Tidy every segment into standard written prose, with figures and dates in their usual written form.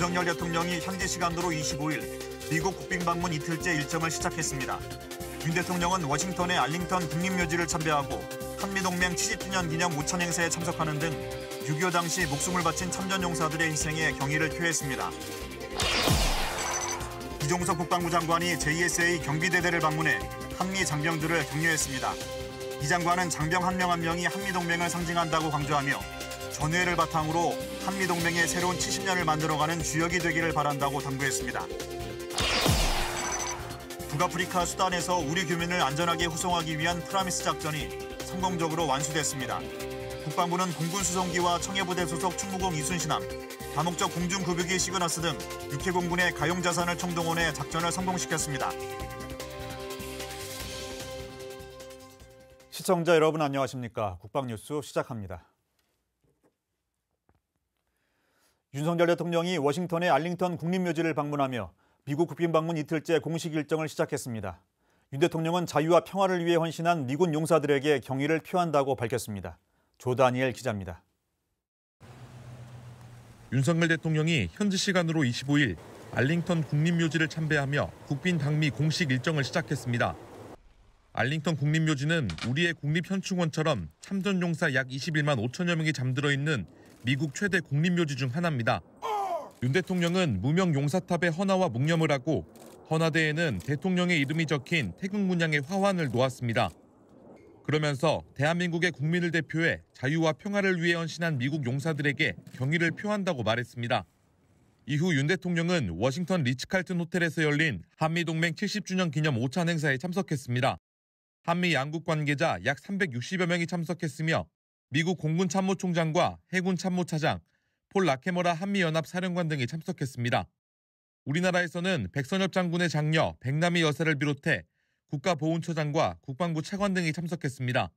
윤석열 대통령이 현지 시간으로 25일 미국 국빈 방문 이틀째 일정을 시작했습니다. 윤 대통령은 워싱턴의 알링턴 국립묘지를 참배하고 한미동맹 70주년 기념 오찬 행사에 참석하는 등 6.25 당시 목숨을 바친 참전용사들의 희생에 경의를 표했습니다. 이종석 국방부 장관이 JSA 경비대대를 방문해 한미 장병들을 격려했습니다. 이 장관은 장병 한 명 한 명이 한미동맹을 상징한다고 강조하며 전회를 바탕으로 한미동맹의 새로운 70년을 만들어가는 주역이 되기를 바란다고 당부했습니다. 북아프리카 수단에서 우리 교민을 안전하게 후송하기 위한 프라미스 작전이 성공적으로 완수됐습니다. 국방부는 공군 수송기와 청해부대 소속 충무공 이순신함, 다목적 공중급유기 시그너스 등 6회 공군의 가용 자산을 총동원해 작전을 성공시켰습니다. 시청자 여러분 안녕하십니까? 국방뉴스 시작합니다. 윤석열 대통령이 워싱턴의 알링턴 국립묘지를 방문하며 미국 국빈 방문 이틀째 공식 일정을 시작했습니다. 윤 대통령은 자유와 평화를 위해 헌신한 미군 용사들에게 경의를 표한다고 밝혔습니다. 조다니엘 기자입니다. 윤석열 대통령이 현지 시간으로 25일 알링턴 국립묘지를 참배하며 국빈 방미 공식 일정을 시작했습니다. 알링턴 국립묘지는 우리의 국립현충원처럼 참전용사 약 21만 5천여 명이 잠들어 있는 미국 최대 국립묘지 중 하나입니다. 윤 대통령은 무명 용사탑에 헌화와 묵념을 하고 헌화대에는 대통령의 이름이 적힌 태극 문양의 화환을 놓았습니다. 그러면서 대한민국의 국민을 대표해 자유와 평화를 위해 헌신한 미국 용사들에게 경의를 표한다고 말했습니다. 이후 윤 대통령은 워싱턴 리츠칼튼 호텔에서 열린 한미동맹 70주년 기념 오찬 행사에 참석했습니다. 한미 양국 관계자 약 360여 명이 참석했으며 미국 공군 참모총장과 해군 참모차장, 폴 라케머라 한미연합 사령관 등이 참석했습니다. 우리나라에서는 백선엽 장군의 장녀 백남희 여사를 비롯해 국가보훈처장과 국방부 차관 등이 참석했습니다.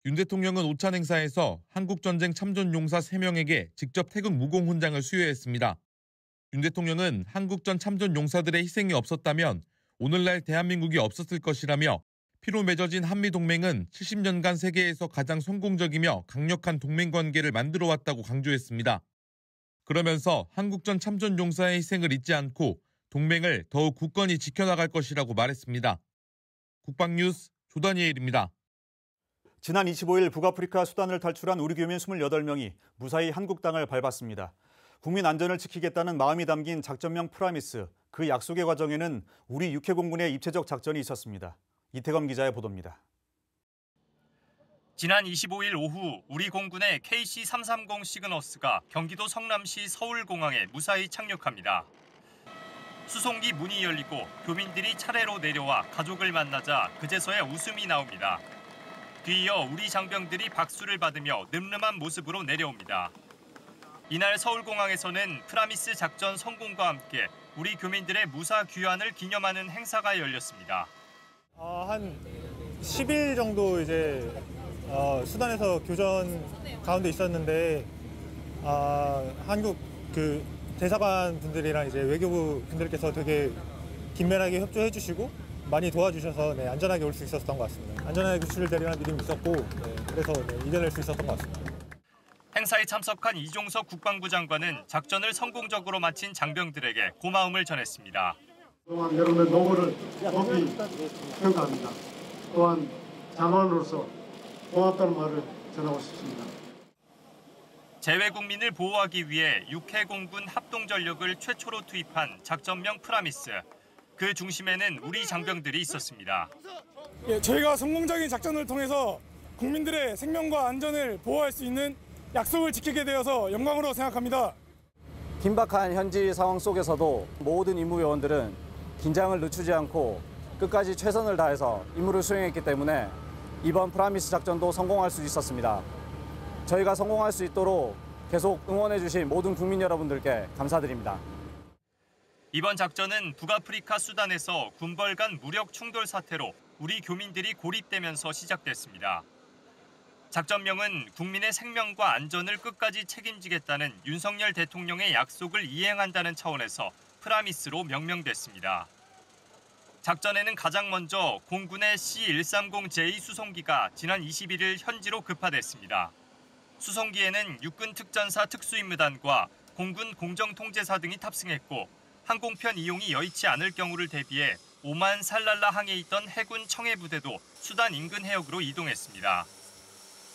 윤 대통령은 오찬 행사에서 한국전쟁 참전용사 3명에게 직접 태극 무공훈장을 수여했습니다. 윤 대통령은 한국전 참전용사들의 희생이 없었다면 오늘날 대한민국이 없었을 것이라며 피로 맺어진 한미동맹은 70년간 세계에서 가장 성공적이며 강력한 동맹관계를 만들어왔다고 강조했습니다. 그러면서 한국전 참전용사의 희생을 잊지 않고 동맹을 더욱 굳건히 지켜나갈 것이라고 말했습니다. 국방뉴스 조다니엘입니다. 지난 25일 북아프리카 수단을 탈출한 우리 교민 28명이 무사히 한국 땅을 밟았습니다. 국민 안전을 지키겠다는 마음이 담긴 작전명 프라미스, 그 약속의 과정에는 우리 육해 공군의 입체적 작전이 있었습니다. 이태검 기자의 보도입니다. 지난 25일 오후 우리 공군의 KC-330 시그너스가 경기도 성남시 서울공항에 무사히 착륙합니다. 수송기 문이 열리고 교민들이 차례로 내려와 가족을 만나자 그제서야 웃음이 나옵니다. 뒤이어 우리 장병들이 박수를 받으며 늠름한 모습으로 내려옵니다. 이날 서울공항에서는 프라미스 작전 성공과 함께 우리 교민들의 무사 귀환을 기념하는 행사가 열렸습니다. 한 10일 정도 이제 수단에서 교전 가운데 있었는데 한국 그 대사관 분들이랑 이제 외교부 분들께서 되게 긴밀하게 협조해 주시고 많이 도와주셔서 안전하게 올 수 있었던 것 같습니다. 안전하게 구출되리라는 믿음이 있었고 그래서 이겨낼 수 있었던 것 같습니다. 행사에 참석한 이종석 국방부 장관은 작전을 성공적으로 마친 장병들에게 고마움을 전했습니다. 또한 여러분의 노고를 높이 평가합니다. 또한 장관으로서 고맙다는 말을 전하고 싶습니다. 재외국민을 보호하기 위해 육해 공군 합동전력을 최초로 투입한 작전명 프라미스. 그 중심에는 우리 장병들이 있었습니다. 저희가 성공적인 작전을 통해서 국민들의 생명과 안전을 보호할 수 있는 약속을 지키게 되어서 영광으로 생각합니다. 긴박한 현지 상황 속에서도 모든 임무요원들은 긴장을 늦추지 않고 끝까지 최선을 다해서 임무를 수행했기 때문에 이번 프라미스 작전도 성공할 수 있었습니다. 저희가 성공할 수 있도록 계속 응원해 주신 모든 국민 여러분들께 감사드립니다. 이번 작전은 북아프리카 수단에서 군벌 간 무력 충돌 사태로 우리 교민들이 고립되면서 시작됐습니다. 작전명은 국민의 생명과 안전을 끝까지 책임지겠다는 윤석열 대통령의 약속을 이행한다는 차원에서 프라미스로 명명됐습니다. 작전에는 가장 먼저 공군의 C-130J 수송기가 지난 21일 현지로 급파됐습니다. 수송기에는 육군 특전사 특수임무단과 공군 공정통제사 등이 탑승했고 항공편 이용이 여의치 않을 경우를 대비해 오만 살랄라 항에 있던 해군 청해부대도 수단 인근 해역으로 이동했습니다.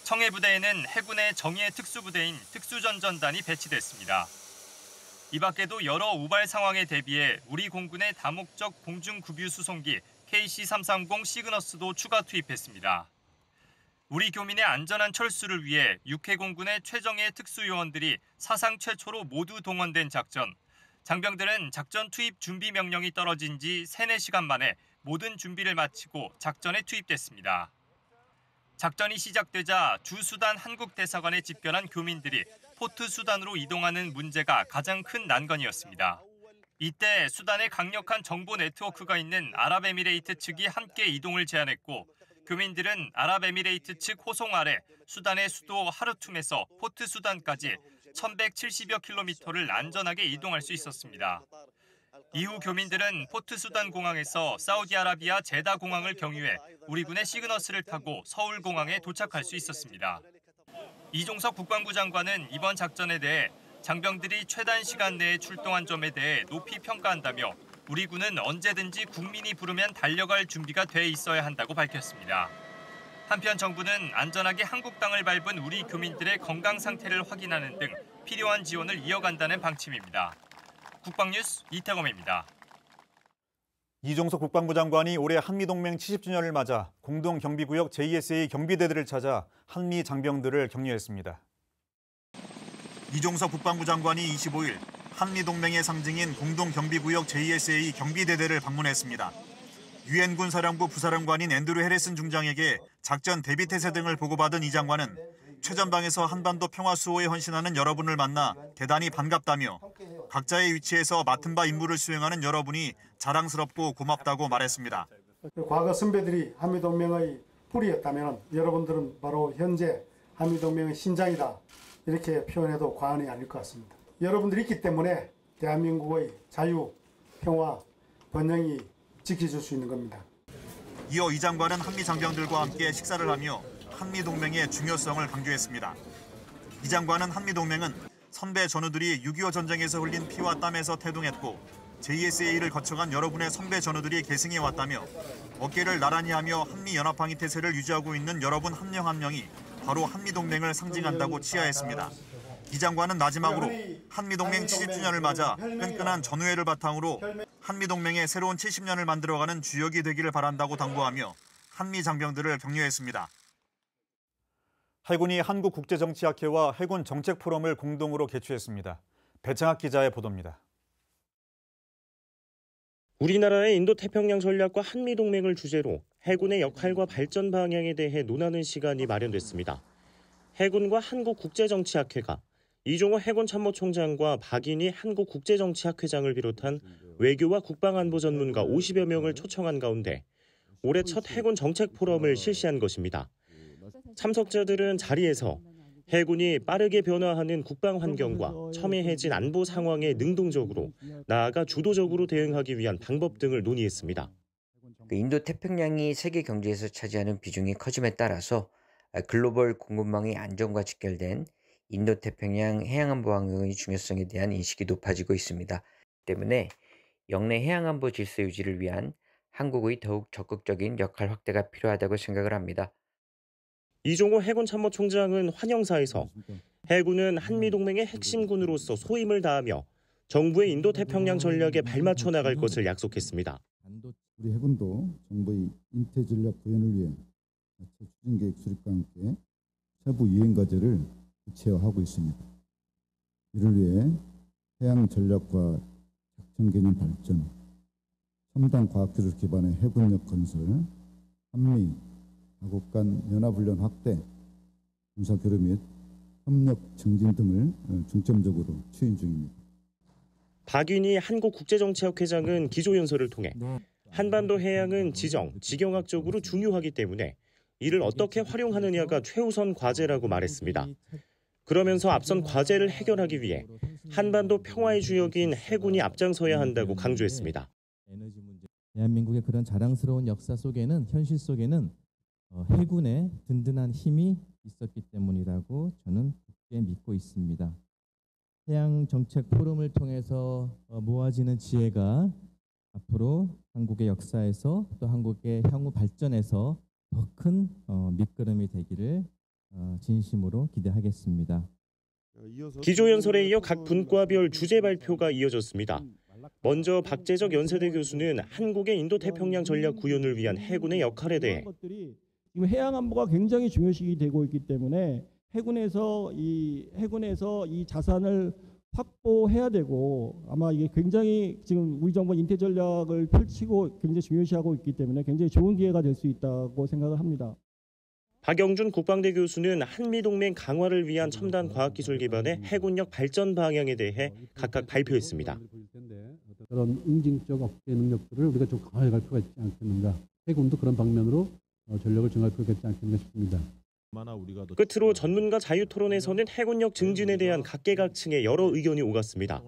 청해부대에는 해군의 정예 특수부대인 특수전전단이 배치됐습니다. 이 밖에도 여러 우발 상황에 대비해 우리 공군의 다목적 공중급유 수송기 KC-330 시그너스도 추가 투입했습니다. 우리 교민의 안전한 철수를 위해 육해공군의 최정예 특수요원들이 사상 최초로 모두 동원된 작전. 장병들은 작전 투입 준비 명령이 떨어진 지 3-4시간 만에 모든 준비를 마치고 작전에 투입됐습니다. 작전이 시작되자 주수단 한국대사관에 집결한 교민들이 포트 수단으로 이동하는 문제가 가장 큰 난관이었습니다. 이때 수단에 강력한 정보 네트워크가 있는 아랍에미레이트 측이 함께 이동을 제안했고 교민들은 아랍에미레이트 측 호송 아래 수단의 수도 하르툼에서 포트 수단까지 1170여 킬로미터를 안전하게 이동할 수 있었습니다. 이후 교민들은 포트 수단 공항에서 사우디아라비아 제다 공항을 경유해 우리 군의 시그너스를 타고 서울 공항에 도착할 수 있었습니다. 이종석 국방부 장관은 이번 작전에 대해 장병들이 최단 시간 내에 출동한 점에 대해 높이 평가한다며 우리 군은 언제든지 국민이 부르면 달려갈 준비가 돼 있어야 한다고 밝혔습니다. 한편 정부는 안전하게 한국 땅을 밟은 우리 교민들의 건강 상태를 확인하는 등 필요한 지원을 이어간다는 방침입니다. 국방뉴스 이태검입니다. 이종석 국방부 장관이 올해 한미동맹 70주년을 맞아 공동경비구역 JSA 경비대들을 찾아 한미 장병들을 격려했습니다. 이종석 국방부 장관이 25일 한미동맹의 상징인 공동경비구역 JSA 경비대대를 방문했습니다. 유엔군 사령부 부사령관인 앤드류 해리슨 중장에게 작전 대비태세 등을 보고받은 이 장관은 최전방에서 한반도 평화 수호에 헌신하는 여러분을 만나 대단히 반갑다며 각자의 위치에서 맡은 바 임무를 수행하는 여러분이 자랑스럽고 고맙다고 말했습니다. 과거 선배들이 한미동맹의 뿌리였다면 여러분들은 바로 현재 한미동맹의 심장이다. 이렇게 표현해도 과언이 아닐 것 같습니다. 여러분들이 있기 때문에 대한민국의 자유, 평화, 번영이 지켜줄 수 있는 겁니다. 이어 이 장관은 한미 장병들과 함께 식사를 하며 한미동맹의 중요성을 강조했습니다. 이 장관은 한미동맹은 선배 전우들이 6.25 전쟁에서 흘린 피와 땀에서 태동했고 JSA를 거쳐간 여러분의 선배 전우들이 계승해왔다며 어깨를 나란히 하며 한미연합항의 태세를 유지하고 있는 여러분 한 명 한 명이 바로 한미동맹을 상징한다고 치하했습니다. 이 장관은 마지막으로 한미동맹 70주년을 맞아 끈끈한 전우회를 바탕으로 한미동맹의 새로운 70년을 만들어가는 주역이 되기를 바란다고 당부하며 한미 장병들을 격려했습니다. 해군이 한국국제정치학회와 해군 정책포럼을 공동으로 개최했습니다. 배창학 기자의 보도입니다. 우리나라의 인도태평양 전략과 한미동맹을 주제로 해군의 역할과 발전 방향에 대해 논하는 시간이 마련됐습니다. 해군과 한국국제정치학회가 이종호 해군참모총장과 박인희 한국국제정치학회장을 비롯한 외교와 국방안보 전문가 50여 명을 초청한 가운데 올해 첫 해군 정책 포럼을 실시한 것입니다. 참석자들은 자리에서 해군이 빠르게 변화하는 국방 환경과 첨예해진 안보 상황에 능동적으로 나아가 주도적으로 대응하기 위한 방법 등을 논의했습니다. 인도태평양이 세계 경제에서 차지하는 비중이 커짐에 따라서 글로벌 공급망의 안정과 직결된 인도태평양 해양안보 환경의 중요성에 대한 인식이 높아지고 있습니다. 때문에 영내 해양안보 질서 유지를 위한 한국의 더욱 적극적인 역할 확대가 필요하다고 생각을 합니다. 이종호 해군참모총장은 환영사에서 해군은 한미동맹의 핵심군으로서 소임을 다하며 정부의 인도태평양 전략에 발맞춰 나갈 것을 약속했습니다. 우리 해군도 정부의 인태전략 구현을 위해 추진계획 수립과 함께 세부 유행과제를 구체화하고 있습니다. 이를 위해 해양 전략과 작전 개념 발전, 첨단 과학기술 기반의 해군력 건설, 한미 가국 간 연합훈련 확대, 군사 교류 및 협력 증진 등을 중점적으로 추진 중입니다. 박인희 한국국제정치학회장은 기조연설을 통해 한반도 해양은 지정, 지경학적으로 중요하기 때문에 이를 어떻게 활용하느냐가 최우선 과제라고 말했습니다. 그러면서 앞선 과제를 해결하기 위해 한반도 평화의 주역인 해군이 앞장서야 한다고 강조했습니다. 대한민국의 그런 자랑스러운 역사 속에는 현실 속에는 해군의 든든한 힘이 있었기 때문이라고 저는 굳게 믿고 있습니다. 해양 정책 포럼을 통해서 모아지는 지혜가 앞으로 한국의 역사에서 또 한국의 향후 발전에서 더 큰 밑거름이 되기를 진심으로 기대하겠습니다. 기조연설에 이어 각 분과별 주제 발표가 이어졌습니다. 먼저 박재적 연세대 교수는 한국의 인도태평양 전략 구현을 위한 해군의 역할에 대해 지금 해양 안보가 굉장히 중요시 되고 있기 때문에 해군에서 이 자산을 확보해야 되고 아마 이게 굉장히 지금 우리 정부 인태 전략을 펼치고 굉장히 중요시하고 있기 때문에 굉장히 좋은 기회가 될 수 있다고 생각을 합니다. 박영준 국방대 교수는 한미동맹 강화를 위한 첨단 과학기술 기반의 해군력 발전 방향에 대해 각각 발표했습니다. 그런 응징적 억제 능력들을 우리가 좀 강화해 갈 필요가 있지 않겠는가. 해군도 그런 방면으로 전력을 증할 필요가 있지 않겠는가 싶습니다. 끝으로 전문가 자유토론에서는 해군력 증진에 대한 각계각층의 여러 의견이 오갔습니다.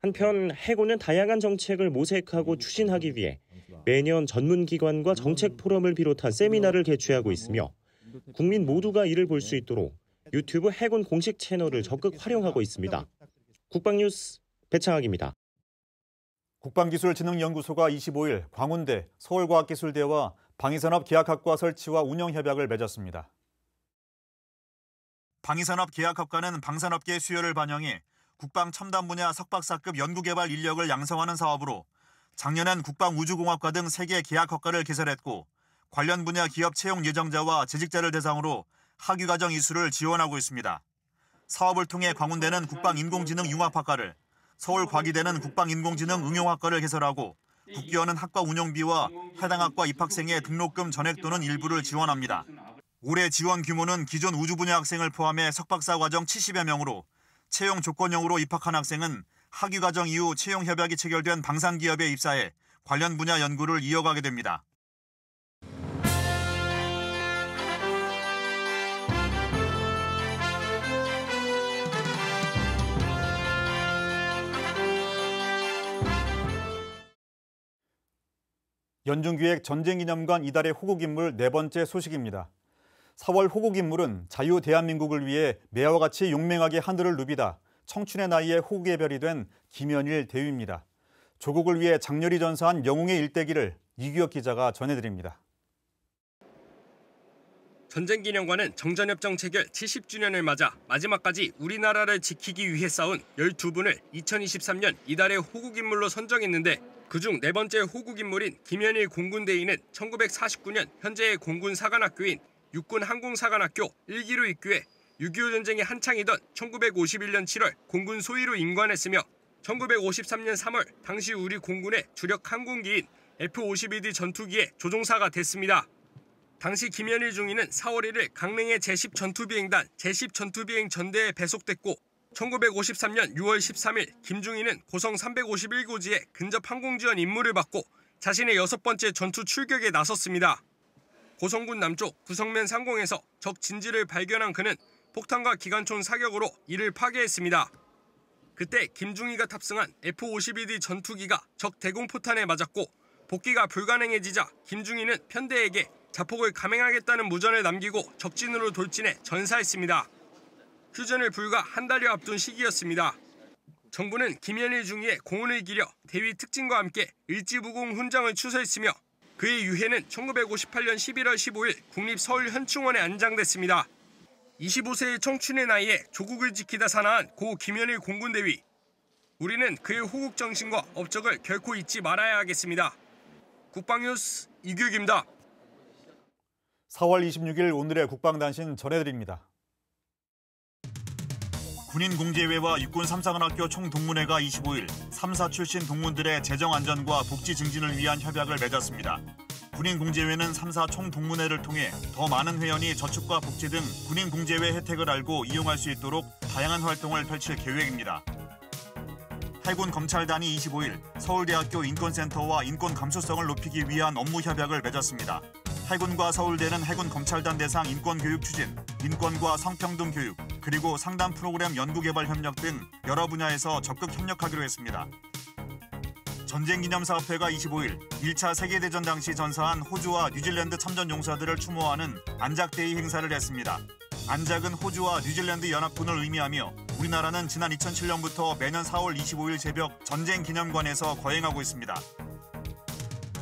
한편 해군은 다양한 정책을 모색하고 추진하기 위해 매년 전문기관과 정책 포럼을 비롯한 세미나를 개최하고 있으며 국민 모두가 이를 볼 수 있도록 유튜브 해군 공식 채널을 적극 활용하고 있습니다. 국방뉴스 배창학입니다. 국방기술진흥연구소가 25일 광운대, 서울과학기술대와 방위산업계약학과 설치와 운영협약을 맺었습니다. 방위산업계약학과는 방산업계의 수요를 반영해 국방 첨단 분야 석박사급 연구개발 인력을 양성하는 사업으로 작년엔 국방우주공학과 등 3개 계약학과를 개설했고 관련 분야 기업 채용 예정자와 재직자를 대상으로 학위과정 이수를 지원하고 있습니다. 사업을 통해 광운대는 국방인공지능융합학과를, 서울과기대는 국방인공지능 응용학과를 개설하고 국기원은 학과 운영비와 해당 학과 입학생의 등록금 전액 또는 일부를 지원합니다. 올해 지원 규모는 기존 우주 분야 학생을 포함해 석박사 과정 70여 명으로 채용 조건형으로 입학한 학생은 학위 과정 이후 채용 협약이 체결된 방산기업에 입사해 관련 분야 연구를 이어가게 됩니다. 연중기획 전쟁기념관 이달의 호국인물 4번째 소식입니다. 4월 호국인물은 자유 대한민국을 위해 매와 같이 용맹하게 하늘을 누비다 청춘의 나이에 호국의 별이 된 김현일 대위입니다. 조국을 위해 장렬히 전사한 영웅의 일대기를 이규혁 기자가 전해드립니다. 전쟁기념관은 정전협정 체결 70주년을 맞아 마지막까지 우리나라를 지키기 위해 싸운 12분을 2023년 이달의 호국인물로 선정했는데 그중 4번째 호국인물인 김현일 공군대위는 1949년 현재의 공군사관학교인 육군항공사관학교 1기로 입교해 6.25 전쟁이 한창이던 1951년 7월 공군 소위로 임관했으며 1953년 3월 당시 우리 공군의 주력 항공기인 F-52D 전투기의 조종사가 됐습니다. 당시 김현일 중위는 4월 1일 강릉의 제10 전투비행단 제10 전투비행 전대에 배속됐고 1953년 6월 13일 김중희는 고성 351고지에 근접 항공지원 임무를 받고 자신의 6번째 전투 출격에 나섰습니다. 고성군 남쪽 구성면 상공에서 적 진지를 발견한 그는 폭탄과 기관총 사격으로 이를 파괴했습니다. 그때 김중희가 탑승한 F-52D 전투기가 적 대공포탄에 맞았고 복귀가 불가능해지자 김중희는 편대에게 자폭을 감행하겠다는 무전을 남기고 적진으로 돌진해 전사했습니다. 휴전을 불과 한 달여 앞둔 시기였습니다. 정부는 김현일 중위의 공훈을 기려 대위 특진과 함께 을지무공 훈장을 추서했으며 그의 유해는 1958년 11월 15일 국립서울현충원에 안장됐습니다. 25세의 청춘의 나이에 조국을 지키다 사나한 고 김현일 공군대위. 우리는 그의 호국 정신과 업적을 결코 잊지 말아야 하겠습니다. 국방뉴스 이규혁입니다. 4월 26일 오늘의 국방단신 전해드립니다. 군인공제회와 육군 3사관학교 총동문회가 25일 3사 출신 동문들의 재정안전과 복지 증진을 위한 협약을 맺었습니다. 군인공제회는 3사 총동문회를 통해 더 많은 회원이 저축과 복지 등 군인공제회 혜택을 알고 이용할 수 있도록 다양한 활동을 펼칠 계획입니다. 해군 검찰단이 25일 서울대학교 인권센터와 인권 감수성을 높이기 위한 업무 협약을 맺었습니다. 해군과 서울대는 해군 검찰단 대상 인권교육 추진, 인권과 성평등 교육, 그리고 상담 프로그램 연구개발 협력 등 여러 분야에서 적극 협력하기로 했습니다. 전쟁기념사업회가 25일 1차 세계대전 당시 전사한 호주와 뉴질랜드 참전 용사들을 추모하는 안작데이 행사를 했습니다. 안작은 호주와 뉴질랜드 연합군을 의미하며 우리나라는 지난 2007년부터 매년 4월 25일 새벽 전쟁기념관에서 거행하고 있습니다.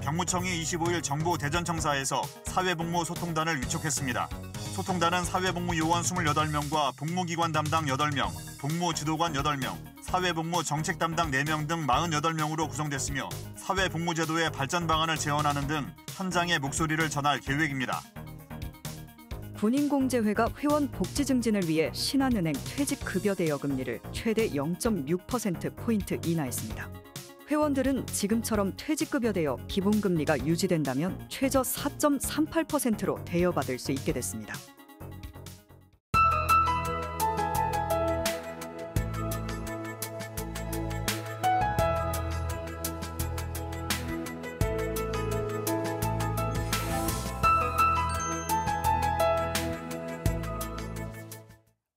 병무청이 25일 정부 대전청사에서 사회복무 소통단을 위촉했습니다. 소통단은 사회복무 요원 28명과 복무기관 담당 8명, 복무지도관 8명, 사회복무 정책 담당 4명 등 48명으로 구성됐으며 사회복무제도의 발전 방안을 제언하는 등 현장의 목소리를 전할 계획입니다. 군인공제회가 회원 복지 증진을 위해 신한은행 퇴직급여 대여금리를 최대 0.6%포인트 인하했습니다. 회원들은 지금처럼 퇴직급여 대여 기본금리가 유지된다면 최저 4.38%로 대여받을 수 있게 됐습니다.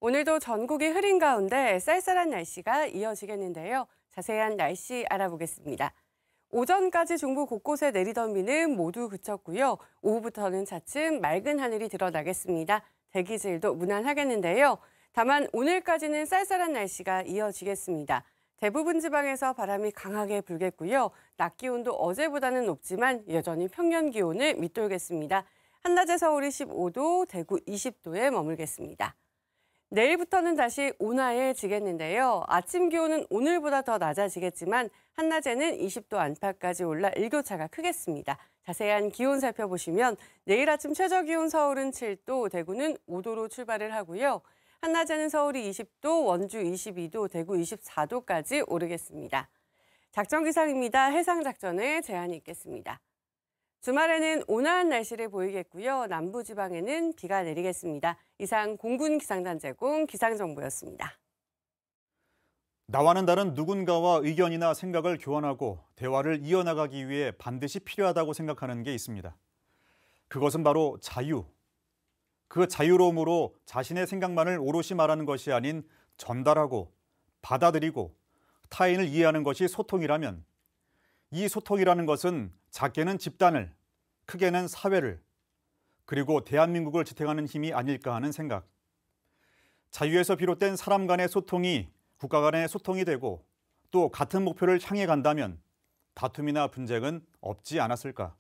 오늘도 전국이 흐린 가운데 쌀쌀한 날씨가 이어지겠는데요. 자세한 날씨 알아보겠습니다. 오전까지 중부 곳곳에 내리던 비는 모두 그쳤고요. 오후부터는 차츰 맑은 하늘이 드러나겠습니다. 대기질도 무난하겠는데요. 다만 오늘까지는 쌀쌀한 날씨가 이어지겠습니다. 대부분 지방에서 바람이 강하게 불겠고요. 낮 기온도 어제보다는 높지만 여전히 평년 기온을 밑돌겠습니다. 한낮에 서울이 15도, 대구 20도에 머물겠습니다. 내일부터는 다시 온화해지겠는데요. 아침 기온은 오늘보다 더 낮아지겠지만 한낮에는 20도 안팎까지 올라 일교차가 크겠습니다. 자세한 기온 살펴보시면 내일 아침 최저 기온 서울은 7도, 대구는 5도로 출발을 하고요. 한낮에는 서울이 20도, 원주 22도, 대구 24도까지 오르겠습니다. 작전 기상입니다. 해상 작전에 제한이 있겠습니다. 주말에는 온화한 날씨를 보이겠고요. 남부지방에는 비가 내리겠습니다. 이상 공군 기상단 제공 기상정보였습니다. 나와는 다른 누군가와 의견이나 생각을 교환하고 대화를 이어나가기 위해 반드시 필요하다고 생각하는 게 있습니다. 그것은 바로 자유. 그 자유로움으로 자신의 생각만을 오롯이 말하는 것이 아닌 전달하고 받아들이고 타인을 이해하는 것이 소통이라면 이 소통이라는 것은 작게는 집단을, 크게는 사회를, 그리고 대한민국을 지탱하는 힘이 아닐까 하는 생각. 자유에서 비롯된 사람 간의 소통이 국가 간의 소통이 되고 또 같은 목표를 향해 간다면 다툼이나 분쟁은 없지 않았을까.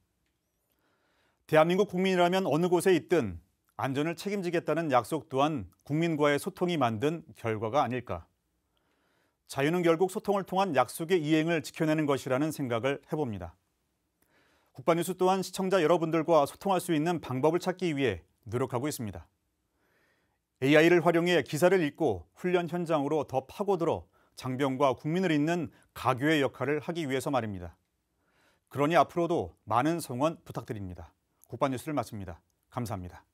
대한민국 국민이라면 어느 곳에 있든 안전을 책임지겠다는 약속 또한 국민과의 소통이 만든 결과가 아닐까. 자유는 결국 소통을 통한 약속의 이행을 지켜내는 것이라는 생각을 해봅니다. 국방뉴스 또한 시청자 여러분들과 소통할 수 있는 방법을 찾기 위해 노력하고 있습니다. AI를 활용해 기사를 읽고 훈련 현장으로 더 파고들어 장병과 국민을 잇는 가교의 역할을 하기 위해서 말입니다. 그러니 앞으로도 많은 성원 부탁드립니다. 국방뉴스를 마칩니다. 감사합니다.